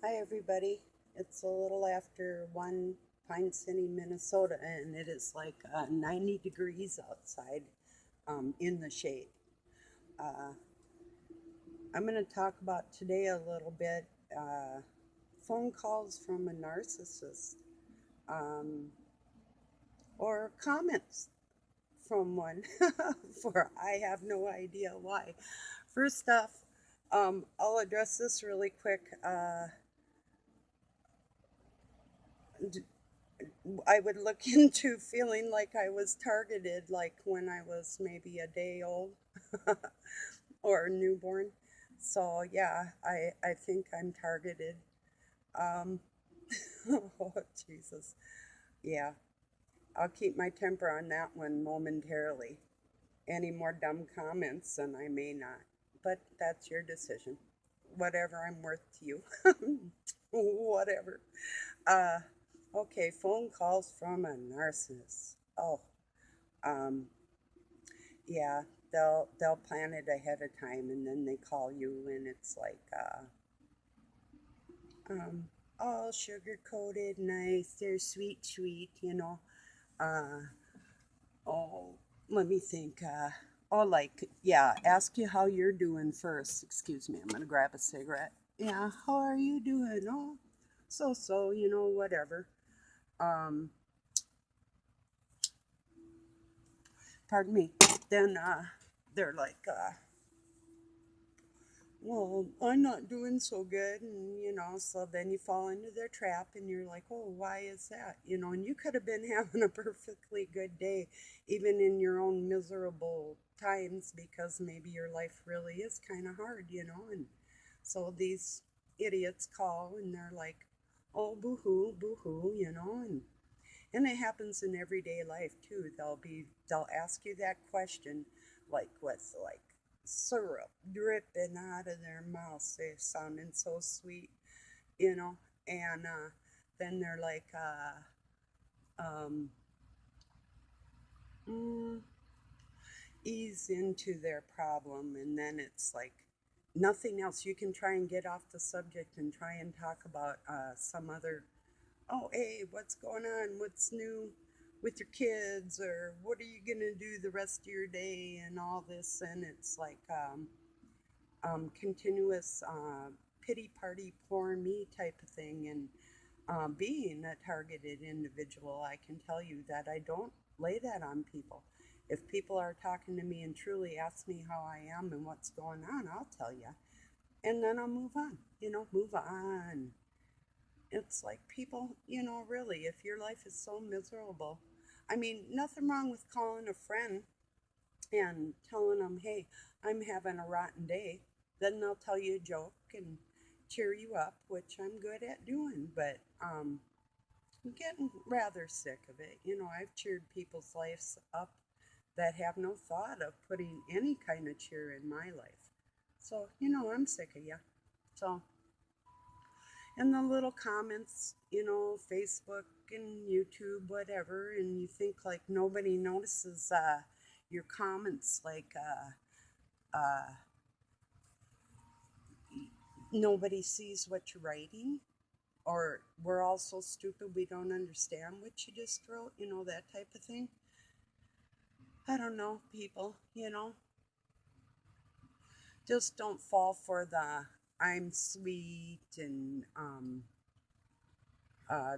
Hi everybody. It's a little after 1 Pine City, Minnesota, and it is like 90 degrees outside in the shade. Uh, I'm going to talk about today a little bit phone calls from a narcissist um, or comments from one, for I have no idea why. First off, I'll address this really quick. I would look into feeling like I was targeted, like when I was maybe a day old or newborn. So yeah, I think I'm targeted. Um, oh Jesus, yeah. I'll keep my temper on that one momentarily. Any more dumb comments, and I may not. But that's your decision. Whatever I'm worth to you. Whatever. Uh, okay, phone calls from a narcissist. Oh, um, yeah, they'll plan it ahead of time, and then they call you, and it's like, all sugar coated, nice. They're sweet, sweet, you know. Uh, oh, let me think. Like, yeah, ask you how you're doing first. Excuse me, I'm gonna grab a cigarette. Yeah, how are you doing? Oh, so, whatever. Um, Pardon me. Then they're like, well, I'm not doing so good. And, so then you fall into their trap and you're like, oh, why is that? And you could have been having a perfectly good day, even in your own miserable times, because maybe your life really is kind of hard, And so these idiots call and they're like, oh, boo hoo, boo hoo, and it happens in everyday life too. They'll ask you that question like with like syrup dripping out of their mouths. They're sounding so sweet, you know. And then they're like, um, mm, ease into their problem, and then it's like nothing else. You can try and get off the subject and try and talk about some other, oh, hey, what's going on? What's new with your kids? Or what are you going to do the rest of your day? And all this. And it's like continuous pity party, poor me type of thing. And being a targeted individual, I can tell you that I don't lay that on people. If people are talking to me and truly ask me how I am and what's going on, I'll tell you. And then I'll move on, move on. It's like people, really, if your life is so miserable, I mean, nothing wrong with calling a friend and telling them, hey, I'm having a rotten day. Then they'll tell you a joke and cheer you up, which I'm good at doing. But I'm getting rather sick of it. I've cheered people's lives up that have no thought of putting any kind of cheer in my life. So, I'm sick of you. So, and the little comments, Facebook and YouTube, whatever, and you think like nobody notices your comments, like nobody sees what you're writing, or we're all so stupid we don't understand what you just wrote, that type of thing. I don't know, people, just don't fall for the I'm sweet and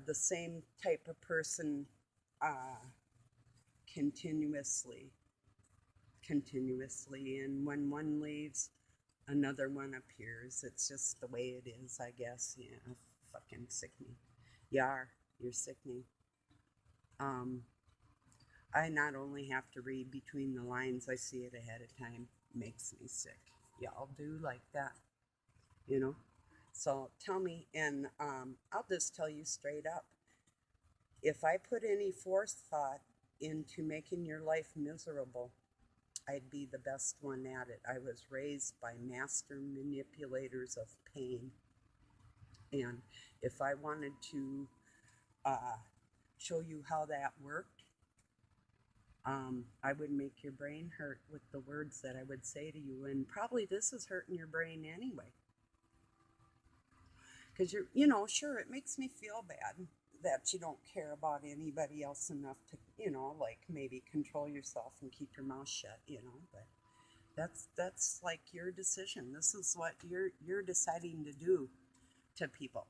the same type of person uh, continuously, continuously. And when one leaves, another one appears. It's just the way it is, I guess. Yeah, fucking sickening. You are. You're sickening. Um, I not only have to read between the lines, I see it ahead of time. Makes me sick. Y'all do like that, you know? So tell me, and I'll just tell you straight up, if I put any forethought into making your life miserable, I'd be the best one at it. I was raised by master manipulators of pain. And if I wanted to uh, show you how that worked, I would make your brain hurt with the words that I would say to you. And probably this is hurting your brain anyway. Because sure, it makes me feel bad that you don't care about anybody else enough to, like maybe control yourself and keep your mouth shut, but that's like your decision. This is what you're deciding to do to people,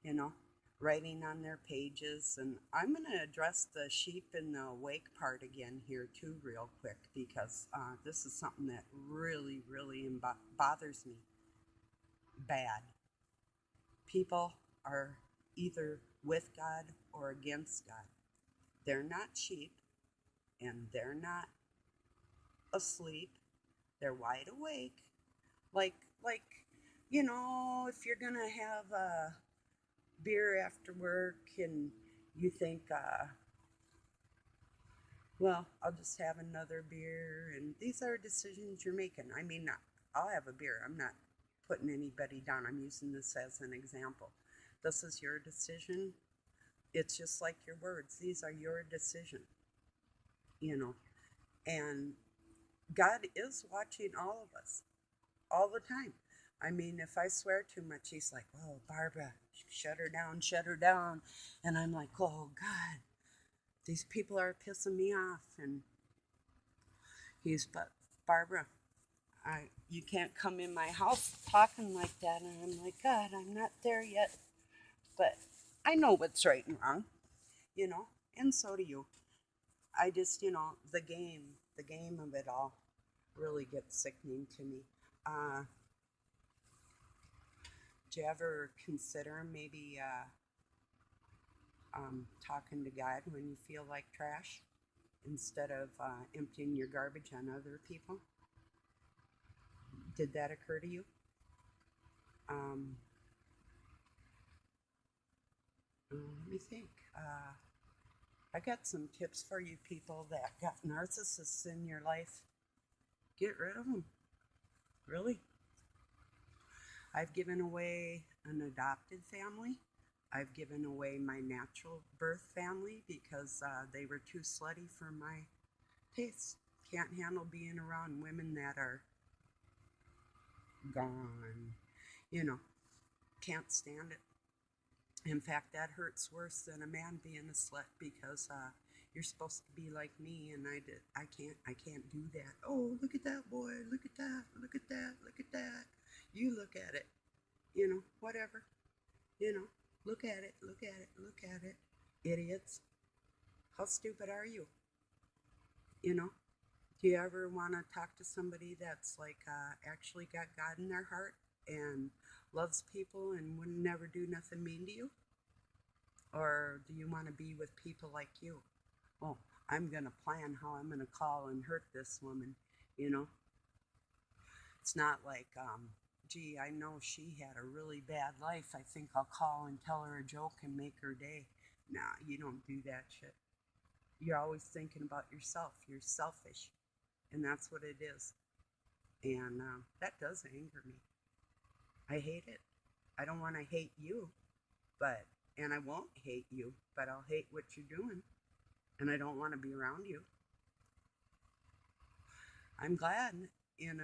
you know, writing on their pages. And I'm going to address the sheep in the wake part again here too, real quick, because this is something that really, really bothers me bad. People are either with God or against God. They're not sheep and they're not asleep. They're wide awake. Like, like, if you're gonna have a beer after work and you think, well, I'll just have another beer, and these are decisions you're making. I mean, I'll have a beer. I'm not putting anybody down. I'm using this as an example. This is your decision. It's just like your words. These are your decision, you know. And God is watching all of us all the time. I mean, if I swear too much, he's like, oh, Barbara, shut her down, shut her down. And I'm like, oh, God, these people are pissing me off. And but Barbara, you can't come in my house talking like that. And I'm like, God, I'm not there yet. But I know what's right and wrong, and so do you. I just, the game of it all really gets sickening to me. Uh, do you ever consider maybe talking to God when you feel like trash instead of emptying your garbage on other people? Did that occur to you? Um, Let me think. I got some tips for you people that got narcissists in your life. Get rid of them. Really. I've given away an adopted family. I've given away my natural birth family because they were too slutty for my taste. Can't handle being around women that are gone. You know, can't stand it. In fact, that hurts worse than a man being a slut because you're supposed to be like me, and I can't do that. Oh, look at that boy! Look at that! Look at that! Look at that! You look at it. Whatever. You know, look at it. Look at it. Look at it. Idiots! How stupid are you? You know. Do you ever want to talk to somebody that's like actually got God in their heart and loves people and would never do nothing mean to you? Or do you want to be with people like you? Oh, I'm going to plan how I'm going to call and hurt this woman, you know? It's not like, gee, I know she had a really bad life. I think I'll call and tell her a joke and make her day. Nah, you don't do that shit. You're always thinking about yourself. You're selfish. And that's what it is. And that does anger me. I hate it. I don't want to hate you, and I won't hate you, but I'll hate what you're doing. And I don't want to be around you. I'm glad in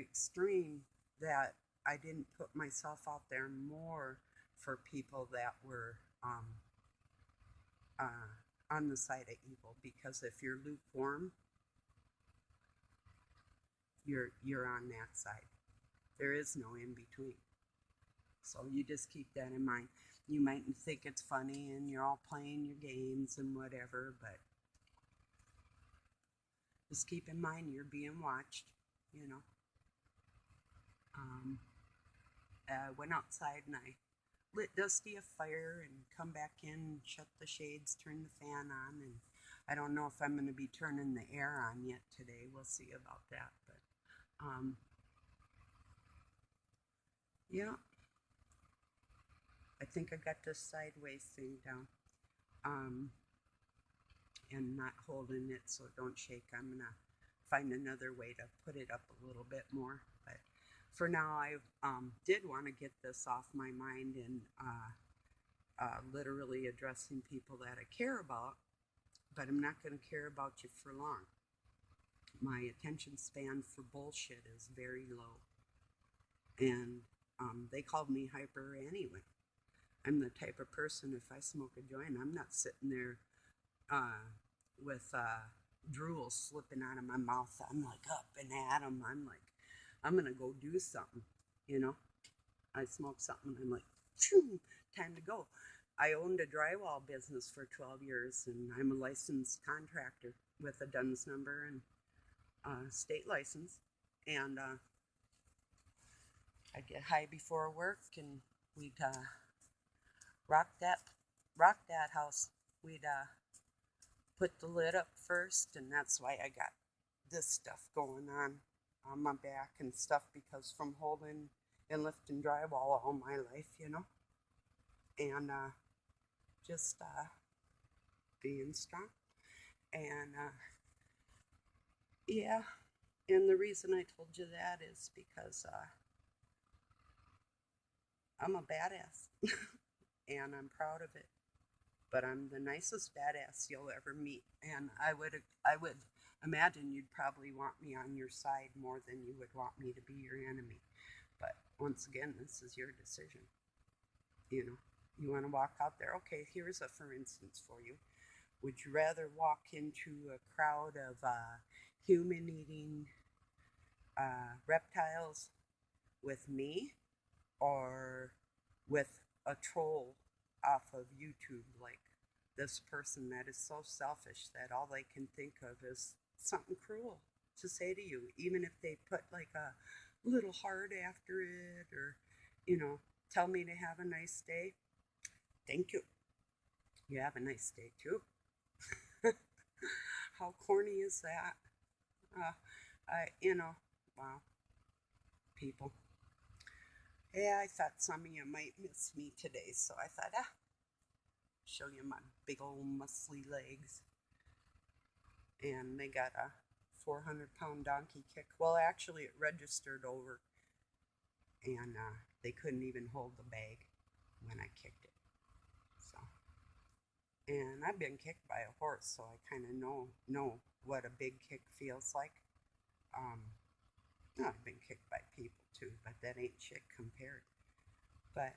extreme that I didn't put myself out there more for people that were uh, on the side of evil, because if you're lukewarm, you're on that side. There is no in between. So you just keep that in mind. You might think it's funny and you're all playing your games and whatever, but just keep in mind you're being watched, you know. Um, I went outside and I lit Dusty a fire and come back in, shut the shades, turn the fan on, and I don't know if I'm going to be turning the air on yet today. We'll see about that, but yeah, I think I got this sideways thing down. And not holding it so don't shake. I'm going to find another way to put it up a little bit more. But for now, I did want to get this off my mind and literally addressing people that I care about, but I'm not going to care about you for long. My attention span for bullshit is very low. And they called me hyper anyway. I'm the type of person, if I smoke a joint, I'm not sitting there uh, with drool slipping out of my mouth. I'm like up and at 'em. I'm like, I'm going to go do something, you know? I smoke something, I'm like, phew, time to go. I owned a drywall business for 12 years, and I'm a licensed contractor with a DUNS number and state license. And I'd get high before work, and we'd rock that rock that house. We'd put the lid up first, and that's why I got this stuff going on my back and stuff, because from holding and lifting drywall all my life, and just being strong. And yeah, and the reason I told you that is because I'm a badass and I'm proud of it. But I'm the nicest badass you'll ever meet, and I would imagine you'd probably want me on your side more than you would want me to be your enemy. But once again, this is your decision. You want to walk out there. Okay, here's a for instance for you. Would you rather walk into a crowd of human eating reptiles with me, or with a troll off of YouTube, like this person that is so selfish that all they can think of is something cruel to say to you, even if they put like a little heart after it, or, tell me to have a nice day? Thank you. You have a nice day too. How corny is that? Uh, wow, people. Yeah, I thought some of you might miss me today, so I thought, show you my big old muscly legs. And they got a 400-pound donkey kick. Well, actually, it registered over, and they couldn't even hold the bag when I kicked it. So, and I've been kicked by a horse, so I kind of know what a big kick feels like. No, I've been kicked by people too, but that ain't shit compared. But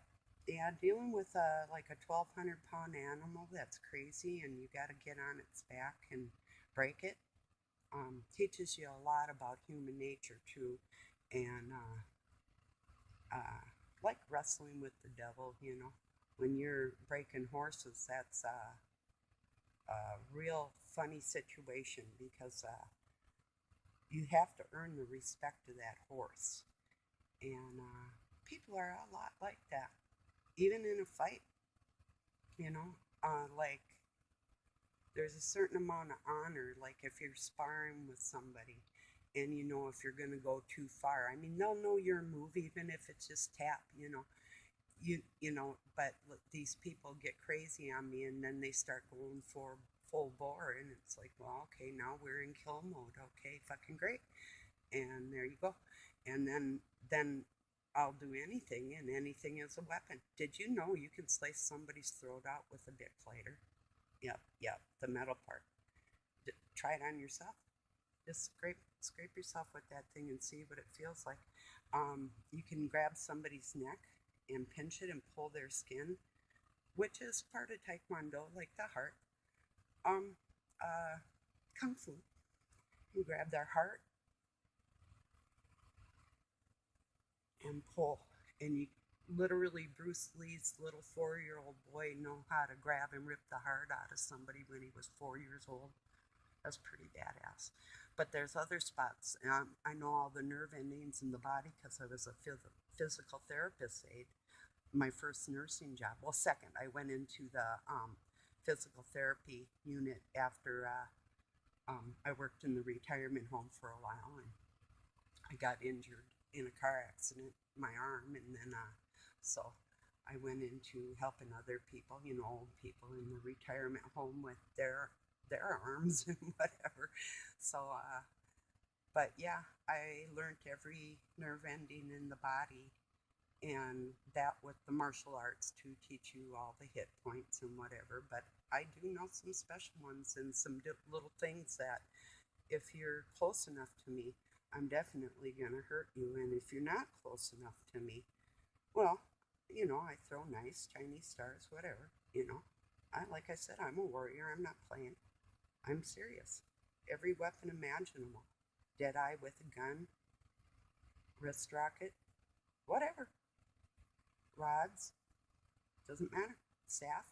yeah, dealing with like a 1,200-pound animal that's crazy, and you got to get on its back and break it, teaches you a lot about human nature too, and like wrestling with the devil. When you're breaking horses, that's a real funny situation, because you have to earn the respect of that horse, and people are a lot like that, even in a fight. Like there's a certain amount of honor, like if you're sparring with somebody, and if you're going to go too far. I mean, they'll know your move even if it's just tap. But these people get crazy on me, and then they start going for full bore, and it's like, well, okay, now we're in kill mode. Okay, fucking great. And there you go. And then I'll do anything, and anything is a weapon. Did you know you can slice somebody's throat out with a Bic lighter? Yep, the metal part. Try it on yourself. Just scrape yourself with that thing and see what it feels like. You can grab somebody's neck and pinch it and pull their skin, which is part of Taekwondo, like the heart. Kung Fu. You grab their heart and pull, and you literally, Bruce Lee's little 4-year-old boy know how to grab and rip the heart out of somebody when he was 4 years old. That's pretty badass. But there's other spots. I know all the nerve endings in the body because I was a physical therapist aide. My first nursing job. Well, second, I went into the physical therapy unit after I worked in the retirement home for a while, and I got injured in a car accident, my arm, and then so I went into helping other people, old people in the retirement home with their arms and whatever. So, but yeah, I learned every nerve ending in the body, and that with the martial arts to teach you all the hit points and whatever. But I do know some special ones and some little things that if you're close enough to me, I'm definitely going to hurt you. And if you're not close enough to me, well, I throw nice Chinese stars, whatever. Like I said, I'm a warrior. I'm not playing. I'm serious. Every weapon imaginable. Deadeye with a gun, wrist rocket, whatever. Rods, doesn't matter. Staff.